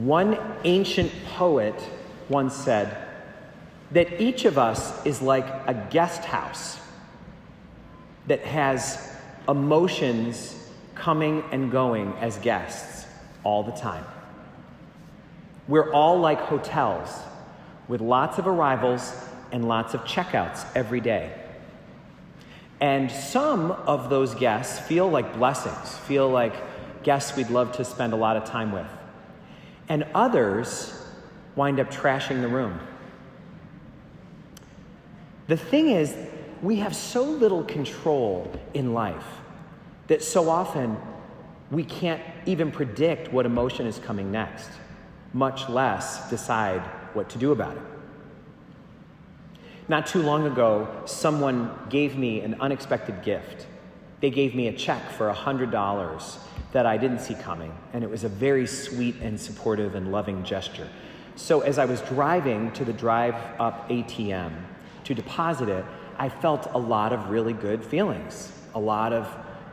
One ancient poet once said that each of us is like a guest house that has emotions coming and going as guests all the time. We're all like hotels with lots of arrivals and lots of checkouts every day. And some of those guests feel like blessings, feel like guests we'd love to spend a lot of time with. And others wind up trashing the room. The thing is, we have so little control in life that so often we can't even predict what emotion is coming next, much less decide what to do about it. Not too long ago, someone gave me an unexpected gift. They gave me a check for $100 that I didn't see coming, and it was a very sweet and supportive and loving gesture. So as I was driving to the drive-up ATM to deposit it, I felt a lot of really good feelings, a lot of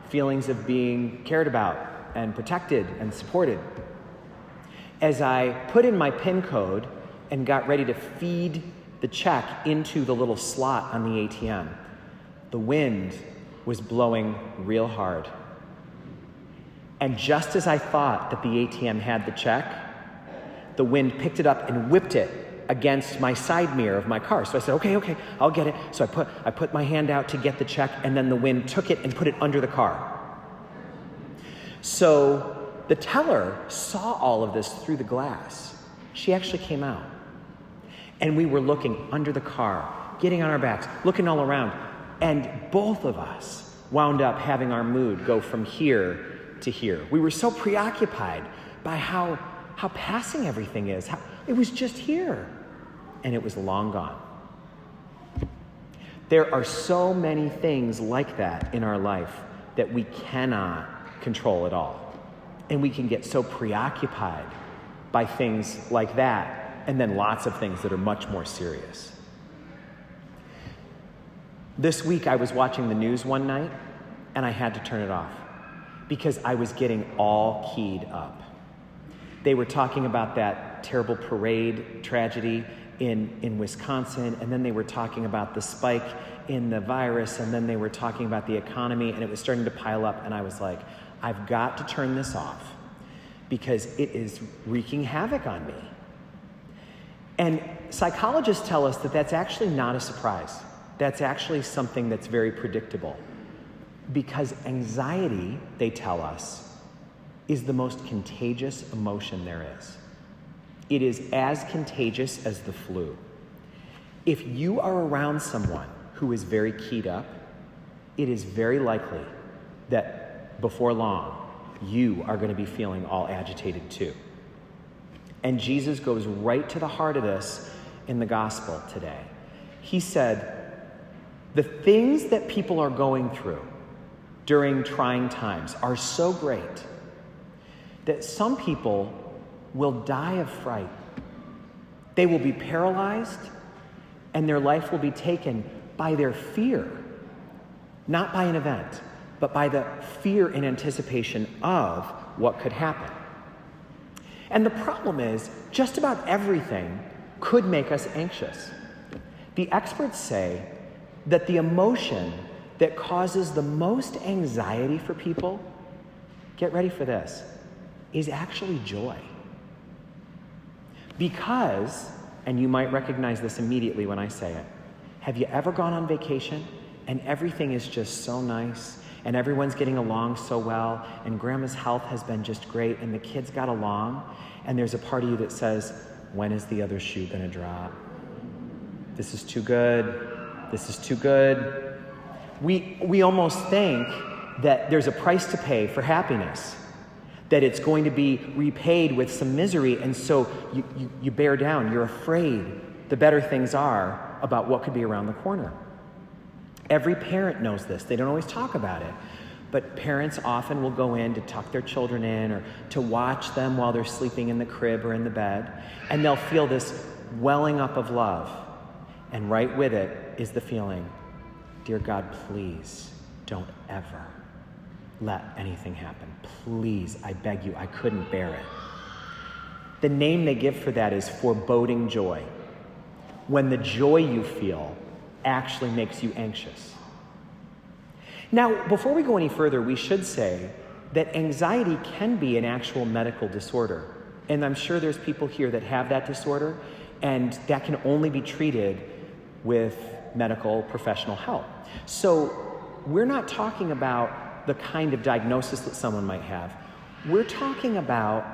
feelings of being cared about and protected and supported. As I put in my PIN code and got ready to feed the check into the little slot on the ATM, the wind was blowing real hard. And just as I thought that the ATM had the check, the wind picked it up and whipped it against my side mirror of my car. So I said, okay, I'll get it. So I put my hand out to get the check, and then the wind took it and put it under the car. So the teller saw all of this through the glass. She actually came out. And we were looking under the car, getting on our backs, looking all around. And both of us wound up having our mood go from here to here. We were so preoccupied by how passing everything is. It was just here, and it was long gone. There are so many things like that in our life that we cannot control at all. And we can get so preoccupied by things like that, and then lots of things that are much more serious. This week I was watching the news one night, and I had to turn it off because I was getting all keyed up. They were talking about that terrible parade tragedy in Wisconsin, and then they were talking about the spike in the virus, and then they were talking about the economy, and it was starting to pile up, and I was like, I've got to turn this off because it is wreaking havoc on me. And psychologists tell us that that's actually not a surprise. That's actually something that's very predictable. Because anxiety, they tell us, is the most contagious emotion there is. It is as contagious as the flu. If you are around someone who is very keyed up, it is very likely that before long, you are going to be feeling all agitated too. And Jesus goes right to the heart of this in the gospel today. He said, the things that people are going through during trying times are so great that some people will die of fright. They will be paralyzed, and their life will be taken by their fear, not by an event, but by the fear and anticipation of what could happen. And the problem is, just about everything could make us anxious. The experts say that the emotion that causes the most anxiety for people, get ready for this, is actually joy. Because, and you might recognize this immediately when I say it, have you ever gone on vacation and everything is just so nice and everyone's getting along so well and grandma's health has been just great and the kids got along, and there's a part of you that says, when is the other shoe gonna drop? This is too good. This is too good. We almost think that there's a price to pay for happiness, that it's going to be repaid with some misery, and so you bear down. You're afraid the better things are about what could be around the corner. Every parent knows this. They don't always talk about it, but parents often will go in to tuck their children in or to watch them while they're sleeping in the crib or in the bed, and they'll feel this welling up of love. And right with it is the feeling, dear God, please don't ever let anything happen. Please, I beg you, I couldn't bear it. The name they give for that is foreboding joy. When the joy you feel actually makes you anxious. Now, before we go any further, we should say that anxiety can be an actual medical disorder. And I'm sure there's people here that have that disorder, and that can only be treated with medical professional help. So we're not talking about the kind of diagnosis that someone might have. We're talking about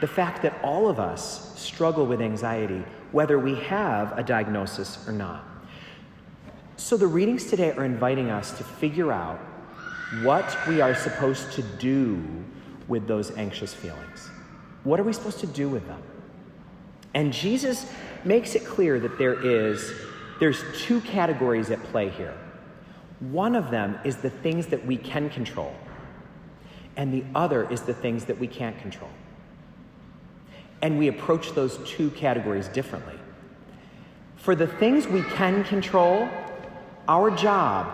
the fact that all of us struggle with anxiety, whether we have a diagnosis or not. So the readings today are inviting us to figure out what we are supposed to do with those anxious feelings. What are we supposed to do with them? And Jesus makes it clear that there's two categories at play here. One of them is the things that we can control, and the other is the things that we can't control. And we approach those two categories differently. For the things we can control, our job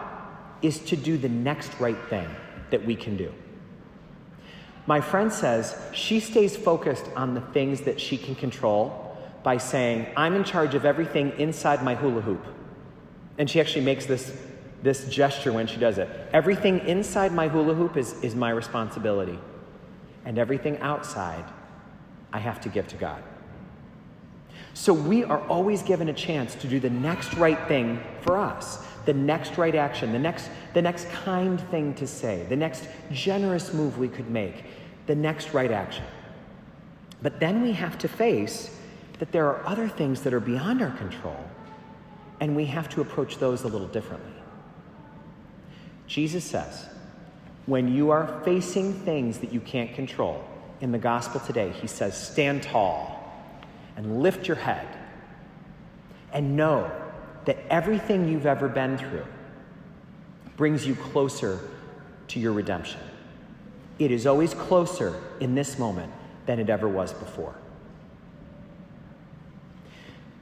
is to do the next right thing that we can do. My friend says she stays focused on the things that she can control by saying, I'm in charge of everything inside my hula hoop. And she actually makes this gesture when she does it. Everything inside my hula hoop is my responsibility. And everything outside, I have to give to God. So we are always given a chance to do the next right thing for us, the next right action, the next kind thing to say, the next generous move we could make, the next right action. But then we have to face that there are other things that are beyond our control, and we have to approach those a little differently. Jesus says, when you are facing things that you can't control, in the gospel today, he says, stand tall and lift your head and know that everything you've ever been through brings you closer to your redemption. It is always closer in this moment than it ever was before.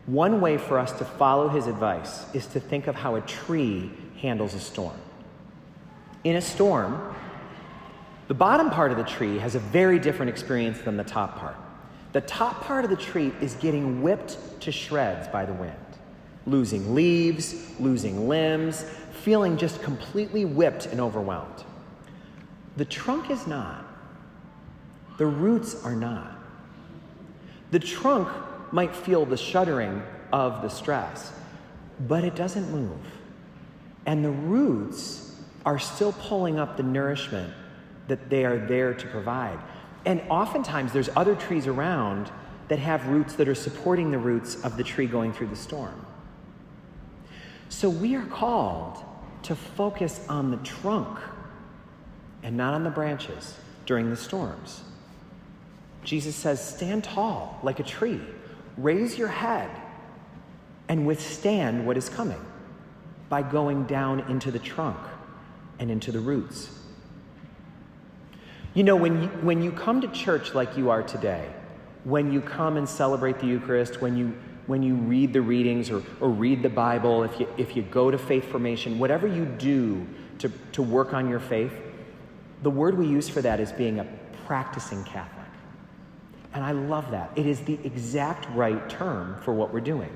One way for us to follow his advice is to think of how a tree handles a storm. In a storm, the bottom part of the tree has a very different experience than the top part. The top part of the tree is getting whipped to shreds by the wind, losing leaves, losing limbs, feeling just completely whipped and overwhelmed. The trunk is not. The roots are not. The trunk might feel the shuddering of the stress, but it doesn't move. And the roots are still pulling up the nourishment that they are there to provide. And oftentimes there's other trees around that have roots that are supporting the roots of the tree going through the storm. So we are called to focus on the trunk and not on the branches during the storms. Jesus says, stand tall like a tree, raise your head, and withstand what is coming by going down into the trunk and into the roots. You know, when you come to church like you are today, when you come and celebrate the Eucharist, when you read the readings or read the Bible, if you go to faith formation, whatever you do to work on your faith, the word we use for that is being a practicing Catholic. And I love that. It is the exact right term for what we're doing.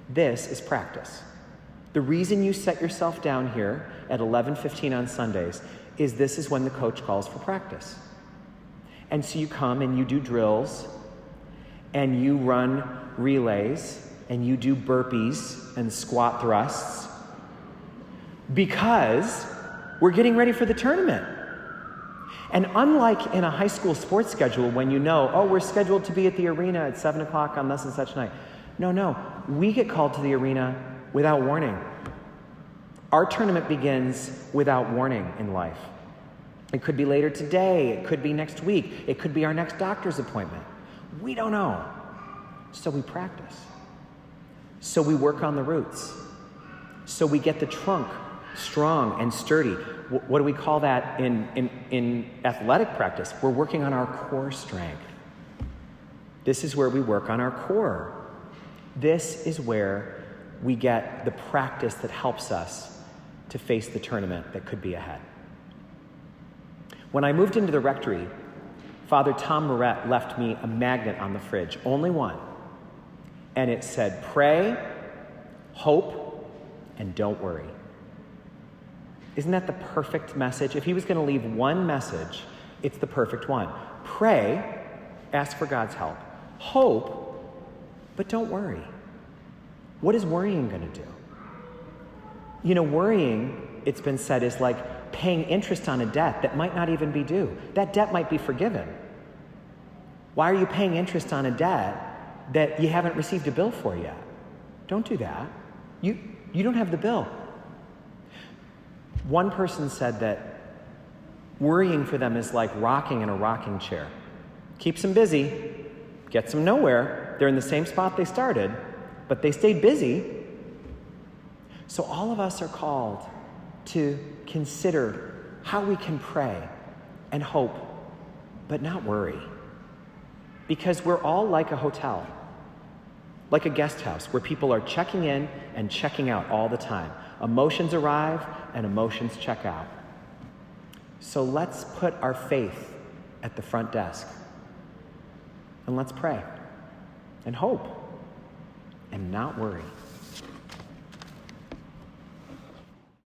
This is practice. The reason you set yourself down here at 11:15 on Sundays is this is when the coach calls for practice. And so you come and you do drills, and you run relays, and you do burpees and squat thrusts, because we're getting ready for the tournament. And unlike in a high school sports schedule when you know, oh, we're scheduled to be at the arena at 7 o'clock on thus and such night. No, we get called to the arena without warning. Our tournament begins without warning in life. It could be later today, it could be next week, it could be our next doctor's appointment. We don't know. So we practice. So we work on the roots. So we get the trunk strong and sturdy. What do we call that in athletic practice? We're working on our core strength. This is where we work on our core. This is where we get the practice that helps us to face the tournament that could be ahead. When I moved into the rectory Father Tom Moret left me a magnet on the fridge, only one. And it said, pray, hope, and don't worry. Isn't that the perfect message? If he was going to leave one message, it's the perfect one. Pray, ask for God's help. Hope, but don't worry. What is worrying going to do? You know, worrying, it's been said, is like paying interest on a debt that might not even be due. That debt might be forgiven. Why are you paying interest on a debt that you haven't received a bill for yet? Don't do that. You don't have the bill. One person said that worrying for them is like rocking in a rocking chair. Keeps them busy, gets them nowhere. They're in the same spot they started, but they stayed busy. So all of us are called to consider how we can pray and hope, but not worry. Because we're all like a hotel, like a guest house where people are checking in and checking out all the time. Emotions arrive and emotions check out. So let's put our faith at the front desk and let's pray and hope and not worry.